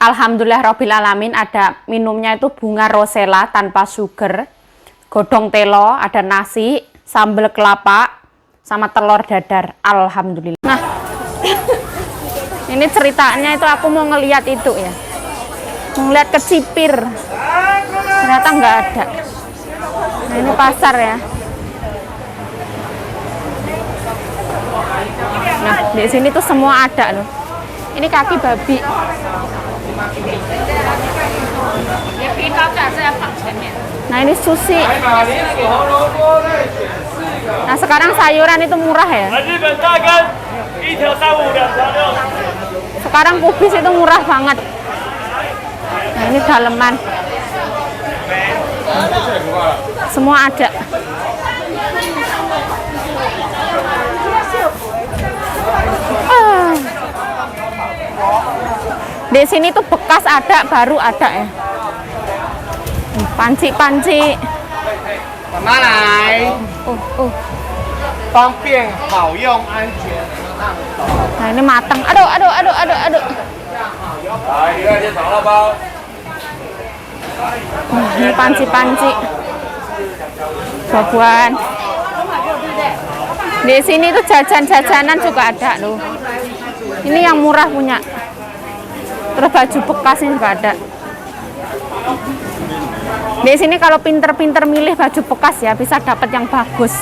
Alhamdulillah Robbil Alamin, ada minumnya itu bunga rosella tanpa sugar, godong telo, ada nasi, sambal kelapa, sama telur dadar. Alhamdulillah. Nah, ini ceritanya itu aku mau ngeliat itu ya, mau ngeliat kecipir, ternyata nggak ada. Nah, ini pasar ya. Nah, di sini tuh semua ada loh. Ini kaki babi. Nah, ini sushi. Nah, sekarang sayuran itu murah ya. Sekarang kubis itu murah banget. Nah, ini daleman. Semua ada. Di sini tuh bekas ada, baru ada ya. Panci-panci. Nah, ini matang. Aduh. Ini panci-panci. Buah-buahan. Di sini tuh jajan-jajanan juga ada loh. Ini yang murah punya. Terus baju bekas ini juga ada. Di sini kalau pinter-pinter milih baju bekas ya, bisa dapat yang bagus,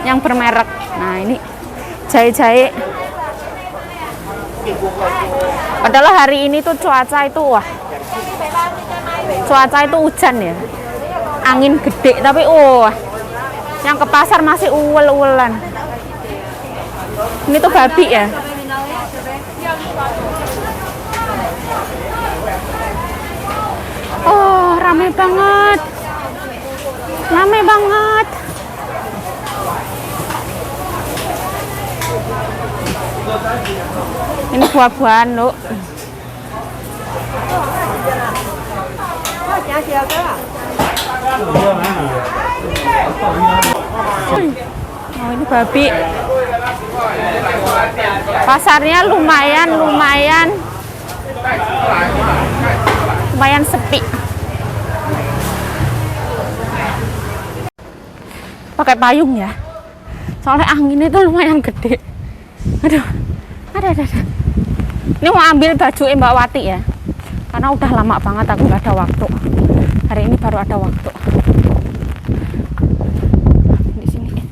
yang bermerek. Nah, ini jahe-jahe. Padahal hari ini tuh cuaca itu cuaca itu hujan ya, angin gede, tapi yang ke pasar masih uwel-uwelan. Ini tuh babi ya. Oh, rame banget. Ini buah-buahan loh. Oh, ini babi. Pasarnya lumayan sepi. Pakai payung ya, soalnya anginnya itu lumayan gede. Aduh, ada. Ini mau ambil baju Mbak Wati ya, karena udah lama banget aku nggak ada waktu. Hari ini baru ada waktu. Di sini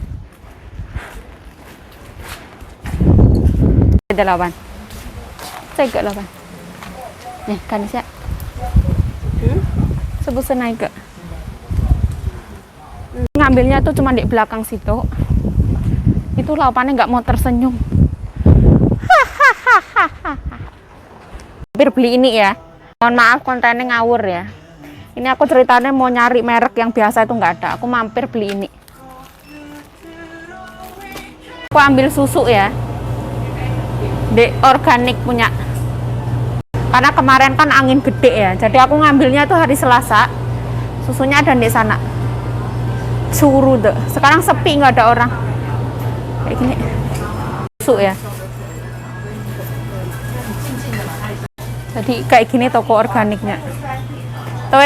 ada lawan. Saya gak lawan. Nih kan siya. Sebut naik ke. Ngambilnya tuh cuma di belakang situ. Itu lawannya nggak mau tersenyum. Hampir beli ini ya. Mohon maaf kontennya ngawur ya. Ini aku ceritanya mau nyari merek yang biasa itu nggak ada. Aku mampir beli ini. Aku ambil susu ya. Di organik punya. Karena kemarin kan angin gede ya. Jadi aku ngambilnya tuh hari Selasa. Susunya ada di sana. Suruh deh. Sekarang sepi, nggak ada orang. Kayak gini. Susu ya. Jadi kayak gini toko organiknya. Tuh.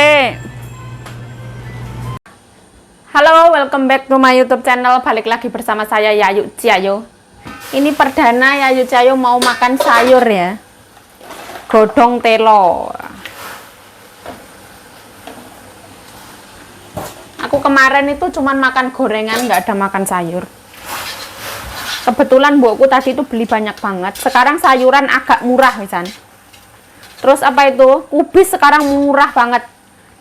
Halo, welcome back to my YouTube channel. Balik lagi bersama saya Yayu Ciayo. Ini perdana Yayu Ciayo mau makan sayur ya. Godong telo. Aku kemarin itu cuman makan gorengan, nggak ada makan sayur. Kebetulan buku tadi itu beli banyak banget. Sekarang sayuran agak murah misalnya. Terus apa itu? Kubis sekarang murah banget.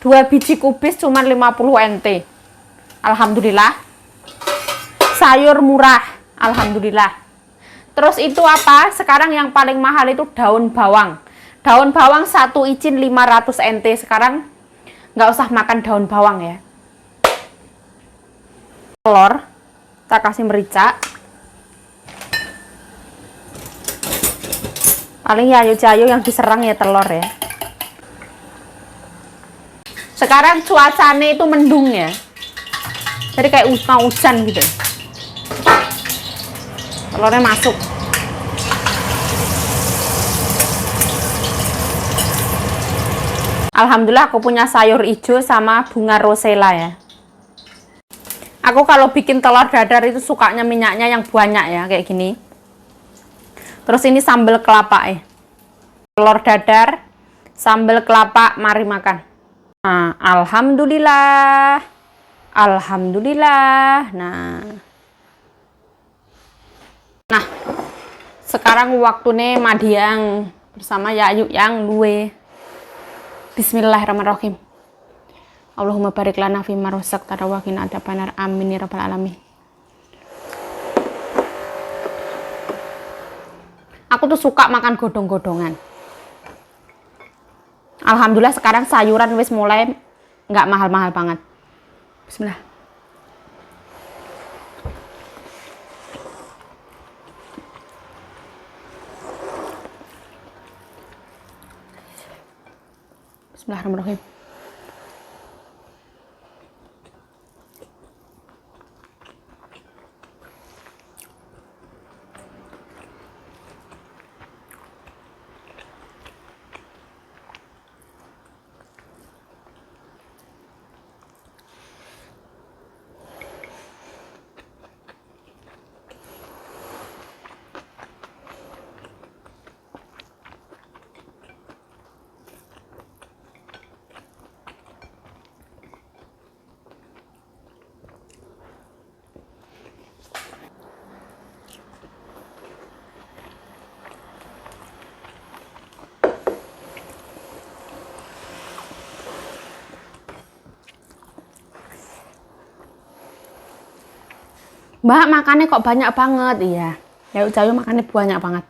2 biji kubis cuma 50 NT. Alhamdulillah. Sayur murah. Alhamdulillah. Terus itu apa? Sekarang yang paling mahal itu daun bawang. Daun bawang 1 icin 500 NT. Sekarang nggak usah makan daun bawang ya. Telur. Kita kasih merica. Paling Yayu yang diserang ya telur ya. Sekarang cuacanya itu mendung ya. Jadi kayak mau hujan gitu. Telurnya masuk. Alhamdulillah aku punya sayur hijau sama bunga rosella ya. Aku kalau bikin telur dadar itu sukanya minyaknya yang banyak ya, kayak gini. Terus ini sambal kelapa telur dadar, sambal kelapa, mari makan. Nah, alhamdulillah. Alhamdulillah. Nah, sekarang waktunya Madiang bersama Yayu yang luwe. Bismillahirrahmanirrahim. Allahumma barik lana fima razaqtana wa qina adzabannar. Amin ya rabbal alamin. Aku tuh suka makan godong-godongan. Alhamdulillah sekarang sayuran wis mulai nggak mahal-mahal banget. Bismillah. Bismillahirrahmanirrahim. Mbak, makannya kok banyak banget? Iya. Ya Jayu makannya banyak banget.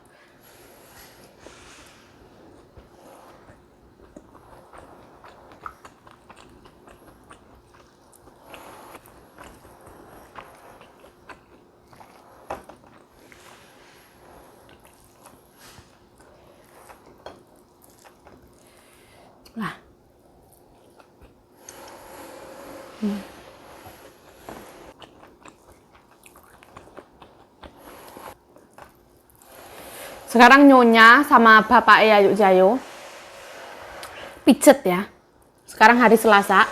Lah. Sekarang Nyonya sama Bapak Yayu Jayu pijet ya. Sekarang hari Selasa.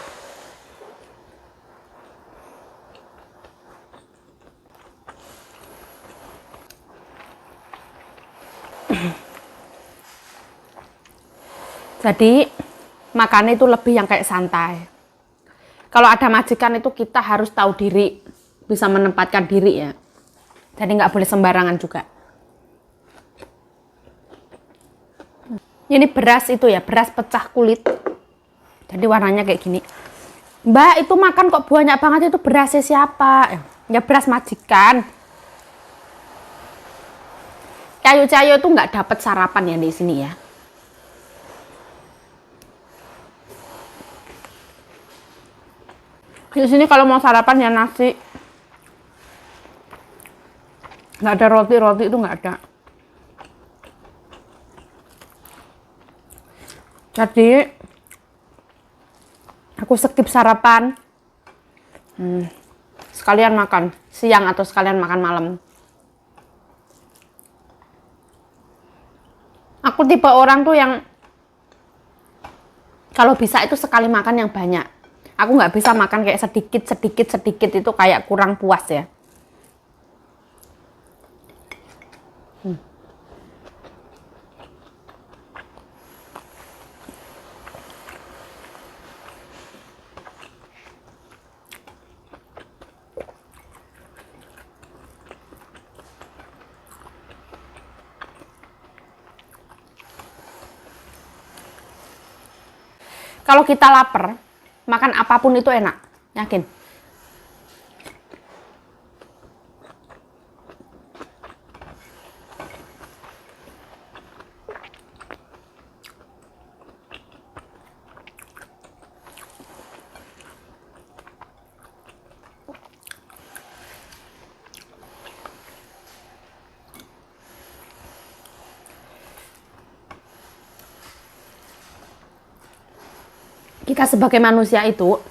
Jadi makannya itu lebih yang kayak santai. Kalau ada majikan itu kita harus tahu diri, bisa menempatkan diri ya. Jadi nggak boleh sembarangan juga. Ini beras itu ya, beras pecah kulit. Jadi warnanya kayak gini. Mbak, itu makan kok banyak banget, itu berasnya siapa? Ya beras majikan. Cayo-cayo itu nggak dapat sarapan ya di sini ya. Di sini kalau mau sarapan ya nasi. Nggak ada roti itu nggak ada. Jadi aku skip sarapan. Sekalian makan siang atau sekalian makan malam. Aku tipe orang tuh yang kalau bisa itu sekali makan yang banyak. Aku nggak bisa makan kayak sedikit itu kayak kurang puas ya. Kalau kita lapar, makan apapun itu enak, yakin. Kita sebagai manusia itu,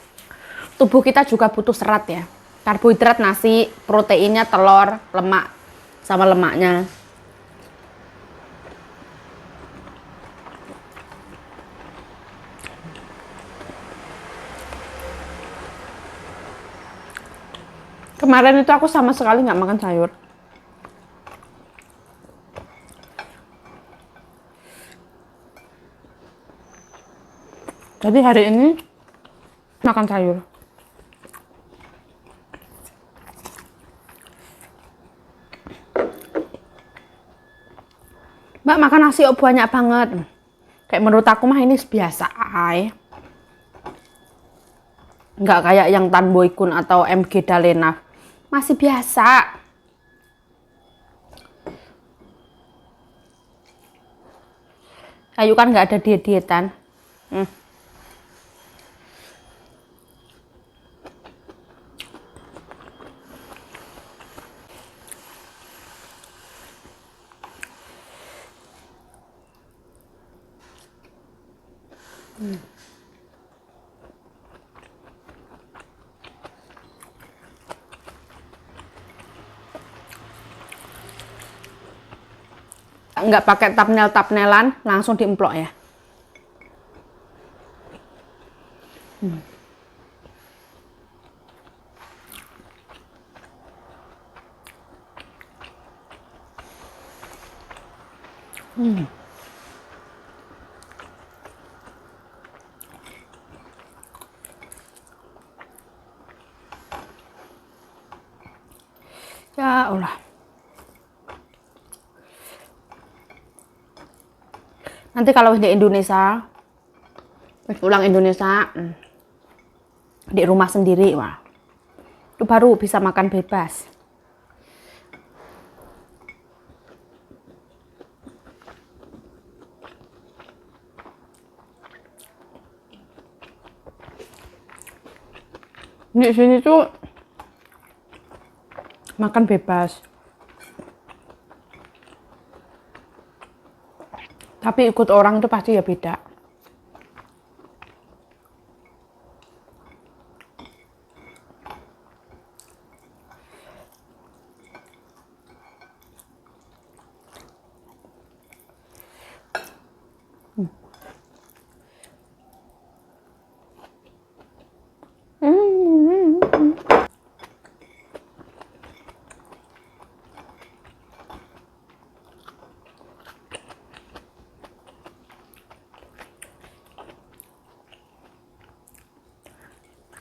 tubuh kita juga butuh serat ya. Karbohidrat nasi, proteinnya telur, lemak, sama lemaknya. Kemarin itu aku sama sekali nggak makan sayur. Jadi hari ini makan sayur. Mbak makan nasi kok banyak banget. Kayak menurut aku mah ini biasa aja. Nggak kayak yang Tan Boy Kun atau MG Dalena. Masih biasa. Ayu kan nggak ada diet-dietan. Nggak pakai tapnel-tapnelan, langsung diemplok ya. Ya Allah. Nanti kalau di Indonesia, pulang Indonesia, di rumah sendiri, wah, itu baru bisa makan bebas. Di sini tuh makan bebas. Tapi ikut orang itu pasti ya beda.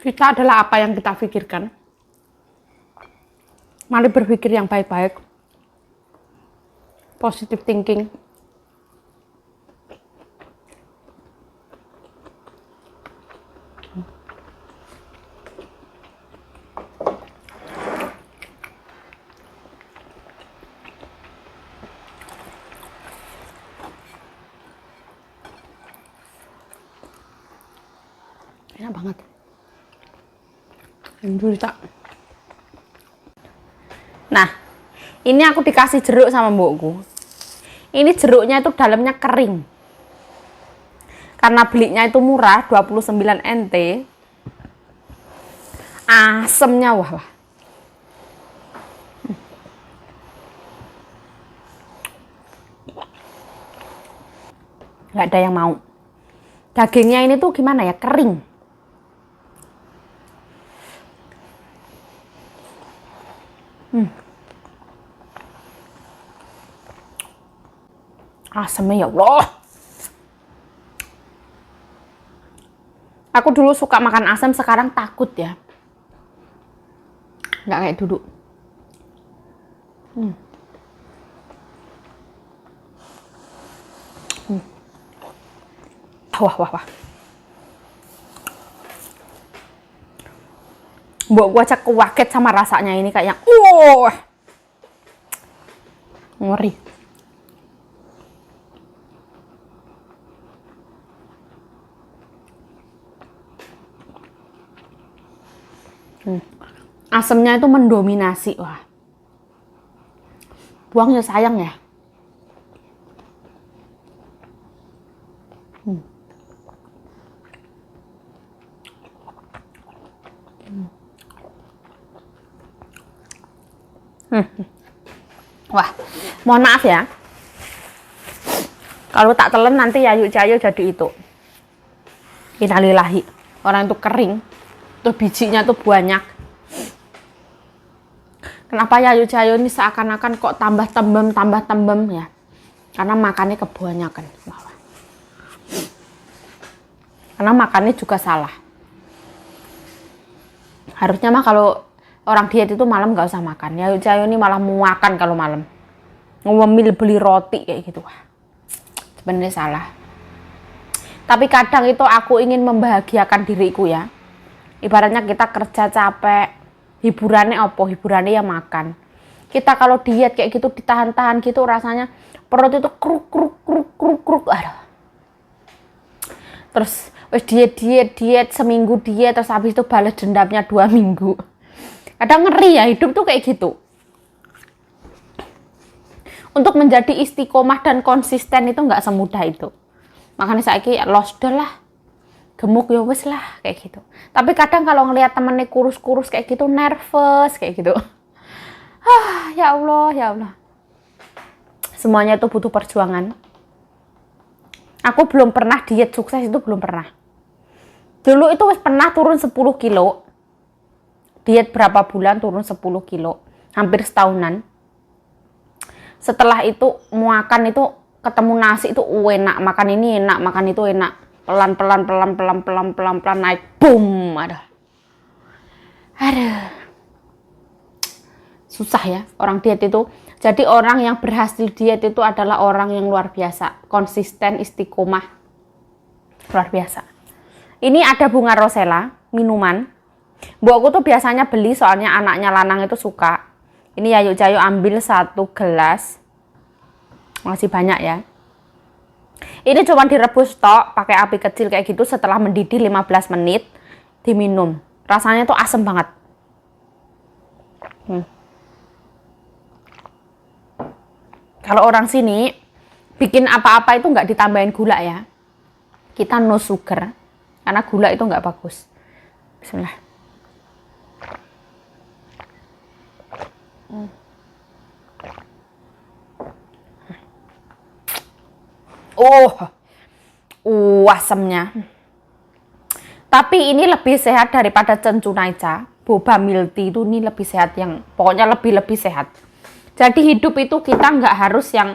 Kita adalah apa yang kita pikirkan. Mari berpikir yang baik-baik. Positive thinking. Enak banget. Nah, ini aku dikasih jeruk sama mbokku. Ini jeruknya itu dalamnya kering. Karena belinya itu murah, 29 NT. Asemnya wah. Nggak ada yang mau. Dagingnya ini tuh gimana ya, kering. Asemnya ya Allah. Aku dulu suka makan asam, sekarang takut ya. Nggak kayak dulu. Wah. Mbok gua aja kaget sama rasanya ini kayak ngeri. Asamnya itu mendominasi, wah. Buang ya sayang ya. Wah, mohon maaf ya. Kalau tak telan nanti Yayu Cayo jadi itu. Innalillahi. Orang itu kering. Tuh bijinya tuh banyak. Kenapa Yayu Jayo ini seakan-akan kok tambah tembem ya? Karena makannya kebanyakan. Karena makannya juga salah. Harusnya mah kalau orang diet itu malam nggak usah makan. Yayu Jayo ini malah makan kalau malam. Ngemil beli roti kayak gitu. Sebenarnya salah. Tapi kadang itu aku ingin membahagiakan diriku ya. Ibaratnya kita kerja capek, hiburannya apa? Hiburannya ya makan. Kita kalau diet kayak gitu ditahan-tahan gitu rasanya perut itu kruk. Aduh. Terus wes diet seminggu diet terus habis itu balas dendamnya 2 minggu. Kadang ngeri ya hidup tuh kayak gitu. Untuk menjadi istiqomah dan konsisten itu nggak semudah itu. Makanya saya lost lah. Gemuk ya wes lah kayak gitu. Tapi kadang kalau ngelihat temennya kurus-kurus kayak gitu nervous kayak gitu. Ya Allah. Semuanya itu butuh perjuangan. Aku belum pernah diet sukses itu belum pernah. Dulu itu wes pernah turun 10 kilo. Diet berapa bulan turun 10 kilo. Hampir setahunan. Setelah itu makan itu ketemu nasi itu enak. Makan ini enak, makan itu enak. Pelan-pelan naik boom. Aduh. Susah ya orang diet itu. Jadi orang yang berhasil diet itu adalah orang yang luar biasa, konsisten, istiqomah. Luar biasa. Ini ada bunga rosella, minuman. Bu aku tuh biasanya beli soalnya anaknya lanang itu suka. Ini Yayu Jayo ambil 1 gelas. Masih banyak ya. Ini cuma direbus tok pakai api kecil kayak gitu, setelah mendidih 15 menit diminum. Rasanya tuh asem banget. Kalau orang sini bikin apa-apa itu nggak ditambahin gula ya. Kita no sugar karena gula itu nggak bagus. Bismillah. Asamnya. Tapi ini lebih sehat daripada Cencunaica. Boba milk tea itu ini lebih sehat, yang pokoknya lebih sehat. Jadi hidup itu kita nggak harus yang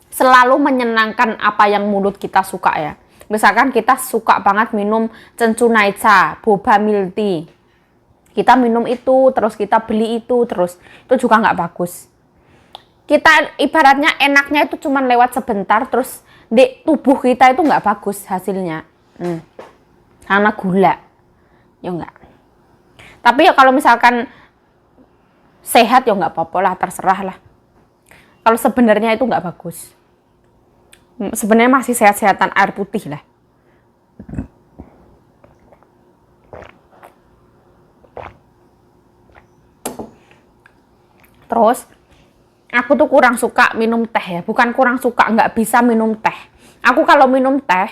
selalu menyenangkan apa yang mulut kita suka ya. Misalkan kita suka banget minum Cencunaica, boba milk tea. Kita minum itu, terus kita beli itu, terus itu juga nggak bagus. Kita ibaratnya enaknya itu cuma lewat sebentar, terus di tubuh kita itu nggak bagus hasilnya. Karena gula. Ya enggak. Tapi ya kalau misalkan sehat ya nggak apa-apa lah, terserah lah. Kalau sebenarnya itu nggak bagus. Sebenarnya masih sehat-sehatan air putih lah. Terus aku tuh kurang suka minum teh ya. Bukan kurang suka, nggak bisa minum teh. Aku kalau minum teh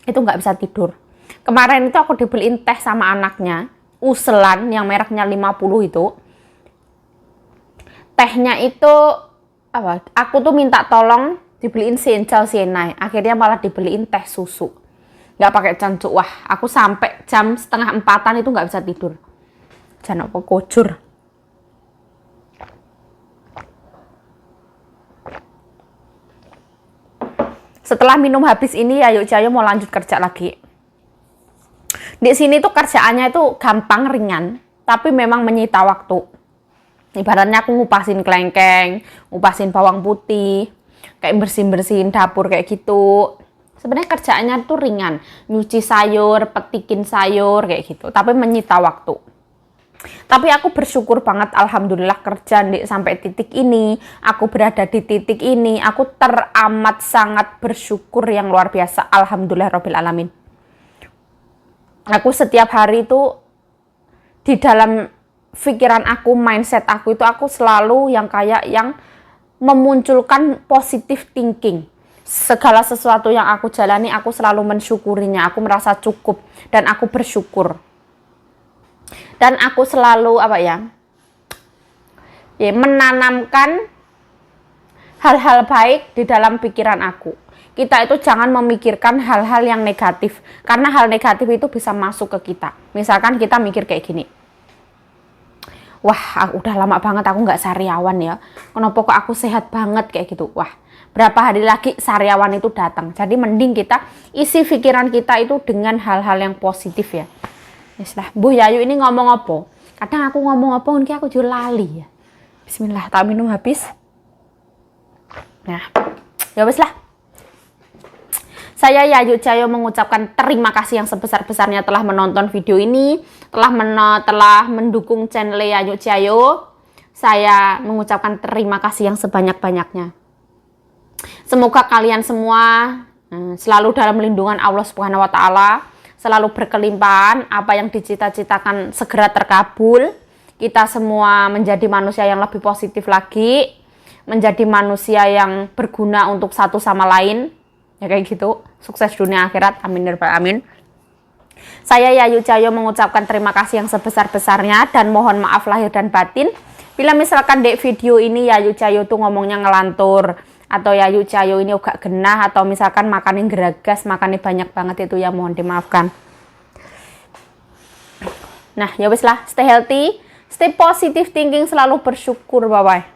itu nggak bisa tidur. Kemarin itu aku dibeliin teh sama anaknya, uselan yang mereknya 50 itu. Tehnya itu apa? Aku tuh minta tolong dibeliin senjal sienai. Akhirnya malah dibeliin teh susu. Nggak pakai cancuk. Wah, aku sampai jam 3:30 itu nggak bisa tidur. Jangan apa kocur. Setelah minum habis ini, Yayu Jayo mau lanjut kerja lagi. Di sini tuh kerjaannya itu gampang, ringan, tapi memang menyita waktu. Ibaratnya aku ngupasin kelengkeng, ngupasin bawang putih, kayak bersihin dapur kayak gitu. Sebenarnya kerjaannya tuh ringan, nyuci sayur, petikin sayur kayak gitu, tapi menyita waktu. Tapi aku bersyukur banget, alhamdulillah kerja sampai titik ini, aku berada di titik ini, aku teramat sangat bersyukur yang luar biasa, alhamdulillah rabbil alamin. Aku setiap hari itu di dalam pikiran aku, mindset aku itu aku selalu yang kayak yang memunculkan positive thinking. Segala sesuatu yang aku jalani aku selalu mensyukurinya, aku merasa cukup dan aku bersyukur. Dan aku selalu menanamkan hal-hal baik di dalam pikiran aku. Kita itu jangan memikirkan hal-hal yang negatif, karena hal negatif itu bisa masuk ke kita. Misalkan kita mikir kayak gini, wah udah lama banget aku nggak sariawan ya. Kenapa kok aku sehat banget kayak gitu. Wah, berapa hari lagi sariawan itu datang. Jadi mending kita isi pikiran kita itu dengan hal-hal yang positif ya. Wis lah, Bu Yayu ini ngomong apa? Kadang aku ngomong apa mungkin aku juga lali ya. Bismillah, tak minum habis. Nah, ya wis lah. Saya Yayu Cayo mengucapkan terima kasih yang sebesar-besarnya telah menonton video ini, telah mendukung channel Yayu Cayo. Saya mengucapkan terima kasih yang sebanyak-banyaknya. Semoga kalian semua selalu dalam lindungan Allah Subhanahu wa taala, selalu berkelimpahan, apa yang dicita-citakan segera terkabul. Kita semua menjadi manusia yang lebih positif lagi, menjadi manusia yang berguna untuk satu sama lain. Ya kayak gitu, sukses dunia akhirat, amin ya rabbal alamin. Saya Yayu Cayo mengucapkan terima kasih yang sebesar-besarnya dan mohon maaf lahir dan batin bila misalkan di video ini Yayu Cayo tuh ngomongnya ngelantur, atau Yayu Cayo ini agak genah, atau misalkan makannya geragas, makannya banyak banget, itu ya mohon dimaafkan. Nah ya wis lah, stay healthy, stay positive thinking, selalu bersyukur, bye bye.